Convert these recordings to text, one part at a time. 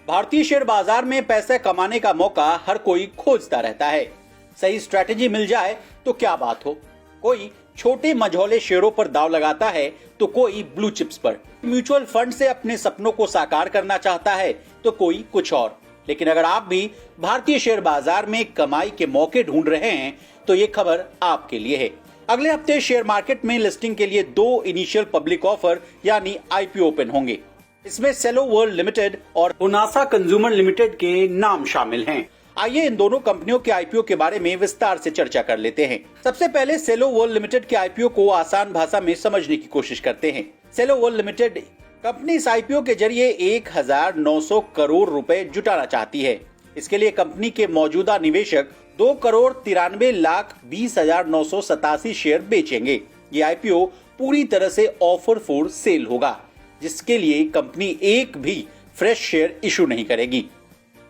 भारतीय शेयर बाजार में पैसे कमाने का मौका हर कोई खोजता रहता है। सही स्ट्रैटेजी मिल जाए तो क्या बात हो। कोई छोटे मझौले शेयरों पर दांव लगाता है तो कोई ब्लू चिप्स पर। म्यूचुअल फंड से अपने सपनों को साकार करना चाहता है तो कोई कुछ और। लेकिन अगर आप भी भारतीय शेयर बाजार में कमाई के मौके ढूंढ रहे हैं तो ये खबर आपके लिए है। अगले हफ्ते शेयर मार्केट में लिस्टिंग के लिए 2 इनिशियल पब्लिक ऑफर यानी आईपीओ ओपन होंगे। इसमें सेलो वर्ल्ड लिमिटेड और हुनासा कंज्यूमर लिमिटेड के नाम शामिल हैं। आइए इन दोनों कंपनियों के आईपीओ के बारे में विस्तार से चर्चा कर लेते हैं। सबसे पहले सेलो वर्ल्ड लिमिटेड के आईपीओ को आसान भाषा में समझने की कोशिश करते हैं। सेलो वर्ल्ड लिमिटेड कंपनी इस आईपीओ के जरिए 1900 करोड़ रुपए जुटाना चाहती है। इसके लिए कंपनी के मौजूदा निवेशक 2,93,20,987 शेयर बेचेंगे। ये आईपीओ पूरी तरह से ऑफर फॉर सेल होगा, जिसके लिए कंपनी एक भी फ्रेश शेयर इशू नहीं करेगी।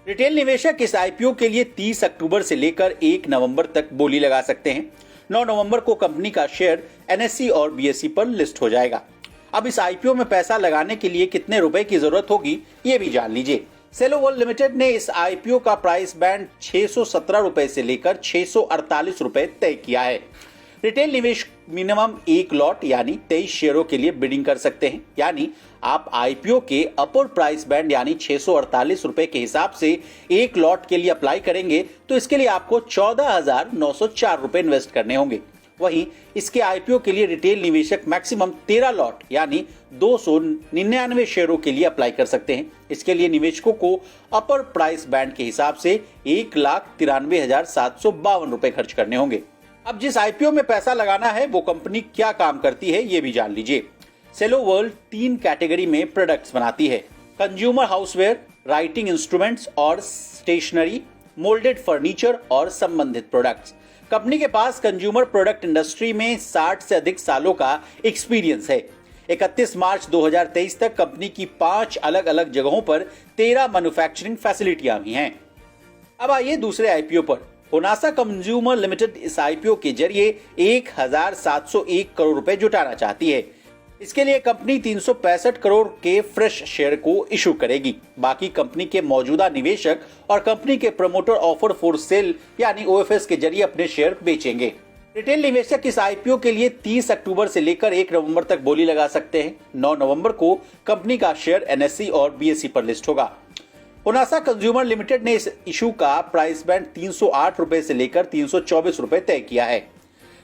रिटेल निवेशक इस आईपीओ के लिए 30 अक्टूबर से लेकर 1 नवंबर तक बोली लगा सकते हैं। 9 नवंबर को कंपनी का शेयर एनएसई और बीएसई पर लिस्ट हो जाएगा। अब इस आईपीओ में पैसा लगाने के लिए कितने रुपए की जरूरत होगी ये भी जान लीजिए। सेलो वर्ल्ड लिमिटेड ने इस आईपीओ का प्राइस बैंड 617 रुपए से लेकर 648 रुपए तय किया है। रिटेल निवेश मिनिमम 1 लॉट यानी 23 शेयरों के लिए बिडिंग कर सकते हैं। यानी आप आईपीओ के अपर प्राइस बैंड यानी 648 रुपए के हिसाब से 1 लॉट के लिए अप्लाई करेंगे तो इसके लिए आपको 14,904 रुपए इन्वेस्ट करने होंगे। वहीं इसके आईपीओ के लिए रिटेल निवेशक मैक्सिमम 13 लॉट यानी 299 शेयरों के लिए अप्लाई कर सकते हैं। इसके लिए निवेशकों को अपर प्राइस बैंड के हिसाब से 1,93,752 रुपए खर्च करने होंगे। अब जिस आईपीओ में पैसा लगाना है वो कंपनी क्या काम करती है ये भी जान लीजिए। सेलो वर्ल्ड 3 कैटेगरी में प्रोडक्ट्स बनाती है। कंज्यूमर हाउसवेयर, राइटिंग इंस्ट्रूमेंट्स और स्टेशनरी, मोल्डेड फर्नीचर और संबंधित प्रोडक्ट्स। कंपनी के पास कंज्यूमर प्रोडक्ट इंडस्ट्री में 60 से अधिक सालों का एक्सपीरियंस है। 31 मार्च 2023 तक कंपनी की 5 अलग अलग जगहों पर 13 मैन्युफैक्चरिंग फैसिलिटियां भी हैं। अब आइए दूसरे आईपीओ पर। हुनासा कंज्यूमर लिमिटेड इस आईपीओ के जरिए 1,701 करोड़ रुपए जुटाना चाहती है। इसके लिए कंपनी 365 करोड़ के फ्रेश शेयर को इशू करेगी। बाकी कंपनी के मौजूदा निवेशक और कंपनी के प्रमोटर ऑफर फॉर सेल यानी ओएफएस के जरिए अपने शेयर बेचेंगे। रिटेल निवेशक इस आईपीओ के लिए 30 अक्टूबर से लेकर 1 नवंबर तक बोली लगा सकते हैं। 9 नवंबर को कंपनी का शेयर एनएसई और बीएसई पर लिस्ट होगा। हुनासा कंज्यूमर लिमिटेड ने इस इशू का प्राइस बैंड 308 रुपए से लेकर 324 रुपए तय किया है।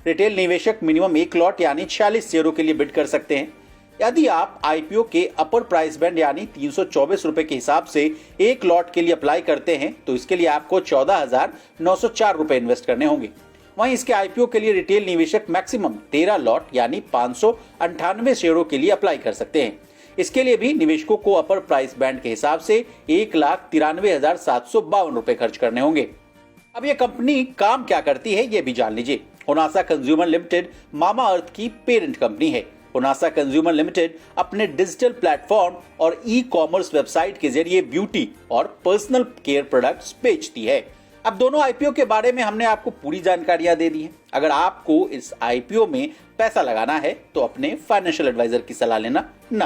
रिटेल निवेशक मिनिमम 1 लॉट यानी 46 शेयरों के लिए बिड कर सकते हैं। यदि आप आईपीओ के अपर प्राइस बैंड यानी 324 रुपए के हिसाब से 1 लॉट के लिए अप्लाई करते हैं तो इसके लिए आपको 14,904 रुपए इन्वेस्ट करने होंगे। वहीं इसके आईपीओ के लिए रिटेल निवेशक मैक्सिमम 13 लॉट यानी 598 शेयरों के लिए अप्लाई कर सकते हैं। इसके लिए भी निवेशकों को अपर प्राइस बैंड के हिसाब से 1,93,752 रुपए खर्च करने होंगे। अब यह कंपनी काम क्या करती है ये भी जान लीजिए। हुनासा कंज्यूमर लिमिटेड मामा अर्थ की पेरेंट कंपनी है। हुनासा कंज्यूमर लिमिटेड अपने डिजिटल प्लेटफॉर्म और ई कॉमर्स वेबसाइट के जरिए ब्यूटी और पर्सनल केयर प्रोडक्ट्स बेचती है। अब दोनों आईपीओ के बारे में हमने आपको पूरी जानकारियां दे दी हैं। अगर आपको इस आईपीओ में पैसा लगाना है तो अपने फाइनेंशियल एडवाइजर की सलाह लेना ना